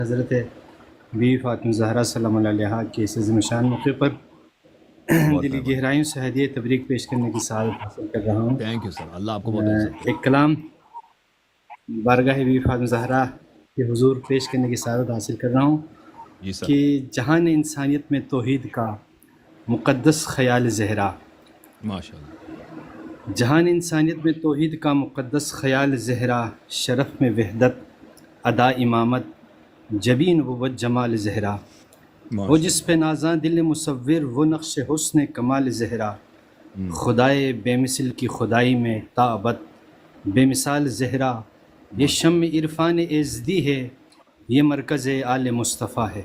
حضرت بی فاطمہ زہرا سلام اللہ علیہا کے اس عظیم شان موقع پر دلی گہرائیوں سے ہدیہ تبریک پیش کرنے کی سعادت حاصل کر رہا ہوں۔ تھینک یو سر، اللہ آپ کو بہت عزت دے۔ ایک کلام بارگاہ بی فاطمہ زہرا کے حضور پیش کرنے کی سعادت حاصل کر رہا ہوں جی سر۔ کہ جہان انسانیت میں توحید کا مقدس خیال زہرا، ماشاء اللہ۔ جہان انسانیت میں توحید کا مقدس خیال زہرا، شرف میں وحدت، ادا امامت، جبی نبوت جمال زہرا، وہ جس پہ نازاں دل مصور، وہ نقش حسن کمال زہرا، خدائے بے مثل کی خدائی میں تا ابد بے مثال زہرا، یہ شمع عرفان ایزدی ہے، یہ مرکز آل مصطفیٰ ہے،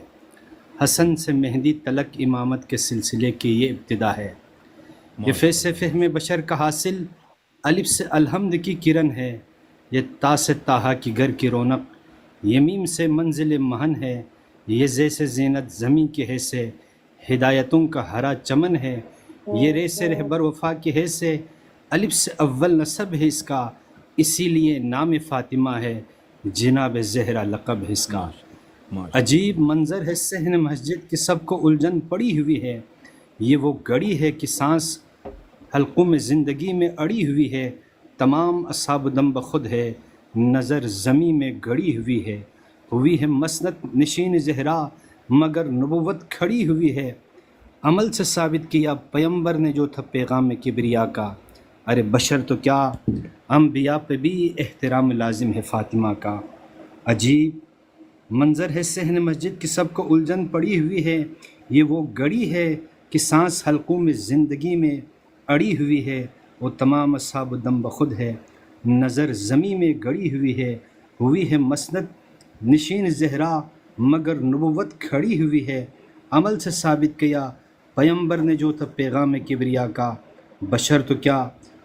حسن سے مہدی تلک امامت کے سلسلے کی یہ ابتدا ہے، یہ فیض فہم بشر کا حاصل، الف سے الحمد کی کرن ہے، یہ تا سے طٰہٰ کی گھر کی رونق، یہ میم سے منزل مہن ہے، یہ زے سے زینت زمیں کی ہے سے، ہدایتوں کا ہرا چمن ہے، یہ رے سے رہبر وفا کی ہے سے، الف سے اول نسب ہے اس کا، اسی لیے نام فاطمہ ہے، جناب زہرا لقب ہے اس کا۔ عجیب منظر ہے صحن مسجد کی، سب کو الجھن پڑی ہوئی ہے، یہ وہ گڑی ہے کہ سانس حلقوں میں زندگی میں اڑی ہوئی ہے، تمام اصحاب دم بخود ہے، نظر زمیں میں گڑی ہوئی ہے مسند نشین زہرا، مگر نبوت کھڑی ہوئی ہے، عمل سے ثابت کیا پیمبر نے جو تھا پیغام کبریا کا، ارے بشر تو کیا انبیاء پہ بھی احترام لازم ہے فاطمہ کا۔ عجیب منظر ہے صحن مسجد کی، سب کو الجھن پڑی ہوئی ہے، یہ وہ گڑی ہے کہ سانس حلقوں میں زندگی میں اڑی ہوئی ہے، وہ تمام اصحاب دم بخود ہے، نظر زمیں میں گڑی ہوئی ہے مسند نشین زہرا، مگر نبوت کھڑی ہوئی ہے، عمل سے ثابت کیا پیمبر نے جو تھا پیغام کبریا کا، بشر تو کیا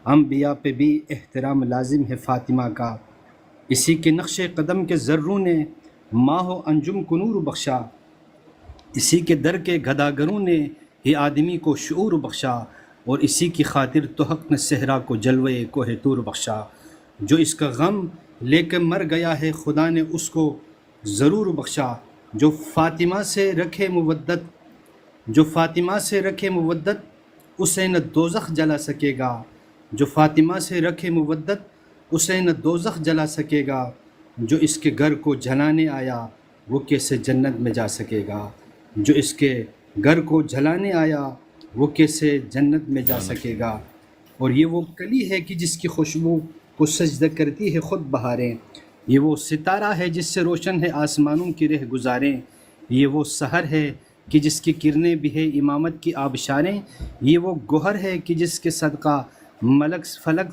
انبیاء پہ بھی احترام لازم ہے فاطمہ کا، اسی کے نقش قدم کے ذروں نے ماہ و انجم کو نور بخشا، اسی کے در کے گداگروں نے ہی آدمی کو شعور بخشا، اور اسی کی خاطر تو حق نے صحرا کو جلوے کوہ طور بخشا، جو اس کا غم لے کے مر گیا ہے خدا نے اس کو ضرور بخشا، جو فاطمہ سے رکھے مودت اسے نہ دوزخ جلا سکے گا، جو فاطمہ سے رکھے مودت اسے نہ دوزخ جلا سکے گا، جو اس کے گھر کو جلانے آیا وہ کیسے جنت میں جا سکے گا، جو اس کے گھر کو جلانے آیا وہ کیسے جنت میں جا سکے گا، اور یہ وہ کلی ہے کہ جس کی خوشبو کو سجدہ کرتی ہے خود بہاریں، یہ وہ ستارہ ہے جس سے روشن ہے آسمانوں کی رہ گزاریں، یہ وہ سحر ہے کہ جس کی کرنیں بھی ہے امامت کی آبشاریں، یہ وہ گوہر ہے کہ جس کے صدقہ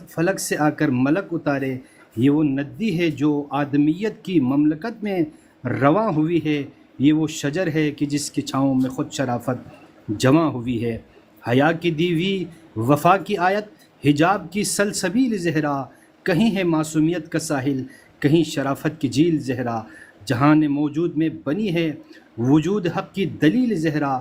فلک سے آ کر ملک اتارے، یہ وہ ندی ہے جو آدمیت کی مملکت میں رواں ہوئی ہے، یہ وہ شجر ہے کہ جس کی چھاؤں میں خود شرافت جمع ہوئی ہے، حیا کی دیوی وفا کی آیت، حجاب کی سلسبیل زہرا، کہیں ہے معصومیت کا ساحل، کہیں شرافت کی جھیل زہرا، جہان موجود میں بنی ہے وجود حق کی دلیل زہرا،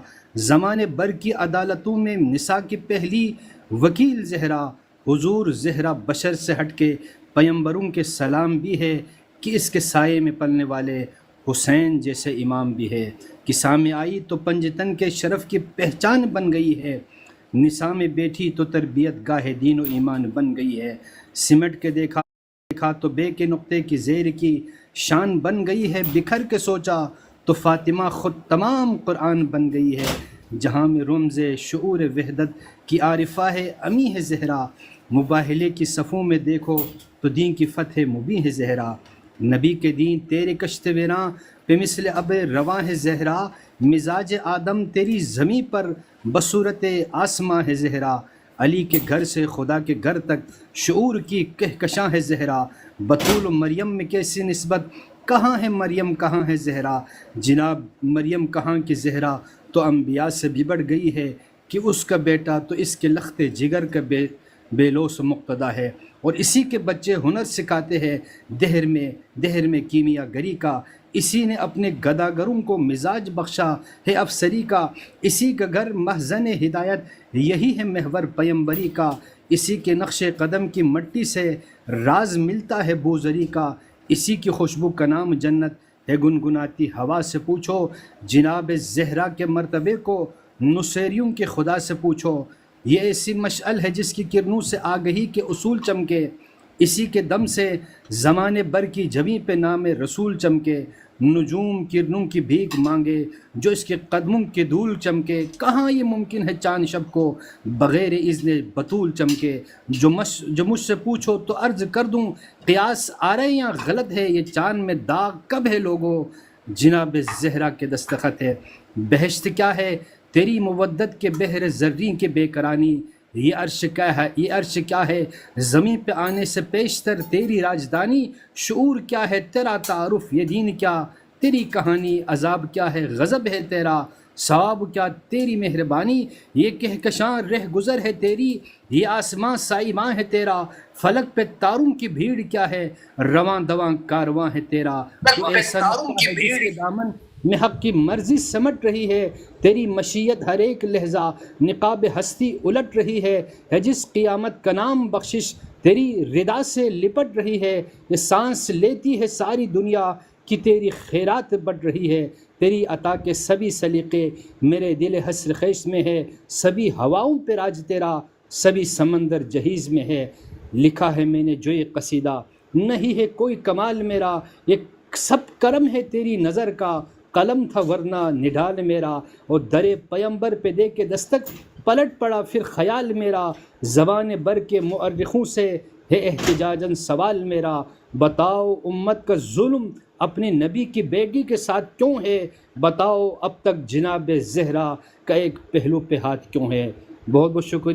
زمانے بر کی عدالتوں میں نساء کی پہلی وکیل زہرا، حضور زہرا بشر سے ہٹ کے پیمبروں کے سلام بھی ہے، کہ اس کے سائے میں پلنے والے حسین جیسے امام بھی ہے، کہ سامنے آئی تو پنجتن کے شرف کی پہچان بن گئی ہے، نساء میں بیٹھی تو تربیت گاہ دین و ایمان بن گئی ہے، سمٹ کے دیکھا تو بے کے نقطے کی زیر کی شان بن گئی ہے، بکھر کے سوچا تو فاطمہ خود تمام قرآن بن گئی ہے، جہاں میں رمز شعور وحدت کی عارفہ ہے امی ہے زہرا، مباہلے کی صفوں میں دیکھو تو دین کی فتح مبیں ہے زہرا، نبی کے دین تیرے کشت ویراں پہ مثل اب رواں ہے زہرا، مزاج آدم تیری زمیں پر بصورت آسماں ہے زہرا، علی کے گھر سے خدا کے گھر تک شعور کی کہکشاں ہے زہرا، بطول و مریم میں کیسی نسبت، کہاں ہے مریم کہاں ہے زہرا، جناب مریم کہاں کی زہرا تو انبیاء سے بھی بڑھ گئی ہے، کہ اس کا بیٹا تو اس کے لخت جگر کا بے لوث مقتدا ہے، اور اسی کے بچے ہنر سکھاتے ہیں دہر میں کیمیا گری کا، اسی نے اپنے گداگروں کو مزاج بخشا ہے افسری کا، اسی کا گھر محزن ہدایت یہی ہے محور پیمبری کا، اسی کے نقش قدم کی مٹی سے راز ملتا ہے بوزری کا، اسی کی خوشبو کا نام جنت ہے گنگناتی ہوا سے پوچھو، جناب زہرا کے مرتبے کو نصیریوں کے خدا سے پوچھو۔ یہ ایسی مشعل ہے جس کی کرنوں سے آگہی کے اصول چمکے، اسی کے دم سے زمانے بر کی جبیں پہ نام رسول چمکے۔ نجوم کرنوں کی بھیک مانگے جو اس کے قدموں کے دھول چمکے، کہاں یہ ممکن ہے چاند شب کو بغیر اذن بطول چمکے۔ جو مجھ سے پوچھو تو عرض کر دوں، قیاس آ رہے یا غلط ہے، یہ چاند میں داغ کب ہے لوگو، جناب زہرا کے دستخط ہے۔ بہشت کیا ہے تیری مودت کے بحر زریں کے بے کرانی، یہ عرش کیا ہے زمین پہ آنے سے پیشتر تیری راجدانی، شعور کیا ہے تیرا تعارف، یہ دین کیا تیری کہانی، عذاب کیا ہے غضب ہے تیرا، ثواب کیا تیری مہربانی، یہ کہکشاں رہ گزر ہے تیری، یہ آسماں سائماں ہے تیرا، فلک پہ تاروں کی بھیڑ کیا ہے رواں دواں کارواں ہے تیرا۔ تو ایسا ہے جس کے دامن میں حق کی مرضی سمٹ رہی ہے، تیری مشیت ہر ایک لہجہ نقاب ہستی الٹ رہی ہے جس قیامت کا نام بخشش تیری ردا سے لپٹ رہی ہے، یہ سانس لیتی ہے ساری دنیا کی تیری خیرات بٹ رہی ہے، تیری عطا کے سبھی سلیقے میرے دل حسر خیش میں ہے، سبھی ہواؤں پہ راج تیرا، سبھی سمندر جہیز میں ہے۔ لکھا ہے میں نے جو یہ قصیدہ، نہیں ہے کوئی کمال میرا، یہ سب کرم ہے تیری نظر کا، قلم تھا ورنہ نڈال میرا، اور در پیمبر پہ دے کے دستک پلٹ پڑا پھر خیال میرا، زبان بر کے مؤرخوں سے ہے احتجاجاً سوال میرا، بتاؤ امت کا ظلم اپنے نبی کی بیٹی کے ساتھ کیوں ہے، بتاؤ اب تک جناب زہرا کا ایک پہلو پہ ہاتھ کیوں ہے۔ بہت بہت شکریہ۔